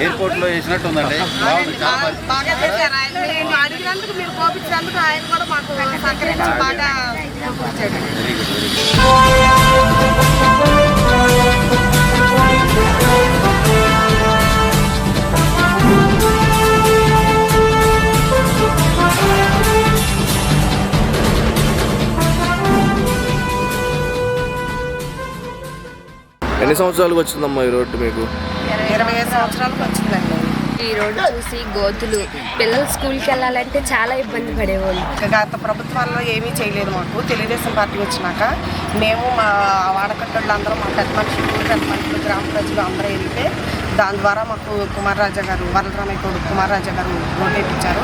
ఎయిర్పోర్ట్లో వేసినట్టు ఉందండి. బాగుంది, చాలా బాగా చేశారు. ఆయన అడిగినందుకు మీరు కోపించినందుకు ఆయన కూడా మాకు సహకరించి బాగా కోపించాడు. Very good, very good. ఎన్ని సంవత్సరాలకు వచ్చిందమ్మా ఈ రోడ్డు మీకు? 25 సంవత్సరాలకు వచ్చిందండి. ఈ రోడ్డు చూసి గోతులు, పిల్లలు స్కూల్కి వెళ్ళాలంటే చాలా ఇబ్బంది పడేవాళ్ళు. గత ప్రభుత్వాల్లో ఏమీ చేయలేదు. మాకు తెలుగుదేశం పార్టీ వచ్చినాక మేము మా వాడకట్టళ్ళు అందరూ మా పెద్ద మనుషులు గ్రామ ప్రజలు అందరూ వెళ్తే దాని ద్వారా మాకు కుమార్ రాజా గారు, వరలరామయ్య కొడుకు కుమార్ రాజా గారు రోడ్డు వేయించారు.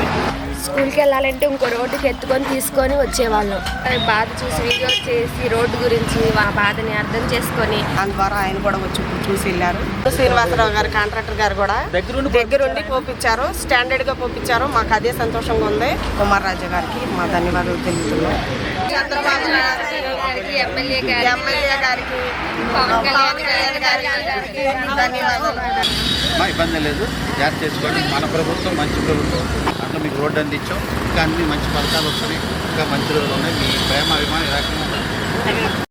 స్కూల్కి వెళ్ళాలంటే ఇంకో రోడ్డుకి ఎత్తుకొని తీసుకొని వచ్చేవాళ్ళం. బాధ చూసి వీడియో చేసి రోడ్డు గురించి ఆ బాధని అర్థం చేసుకొని దాని ద్వారా ఆయన కూడా వచ్చి చూసి వెళ్ళారు. శ్రీనివాసరావు గారు కాంట్రాక్టర్ గారు కూడా దగ్గరుండి పోపించారు, స్టాండర్డ్గా పోపించారు. మాకు అదే సంతోషంగా ఉంది. కుమార్ రాజా గారికి మా ధన్యవాదాలు తెలుపుతున్నాం. చంద్రబాబు గారికి, ఎమ్మెల్యే గారికి, పవన్ కళ్యాణ్ గారికి ధన్యవాదాలు. మా ఇబ్బంది లేదు, జాగ్రత్త చేసుకోండి. మన ప్రభుత్వం మంచి ప్రభుత్వం, అట్లా మీకు రోడ్డు అందించాం. ఇంకా అన్ని మంచి పథకాలు వస్తున్నాయి, ఇంకా మంచి రోజులు ఉన్నాయి. మీ ప్రేమ అభిమానం ఇలాగే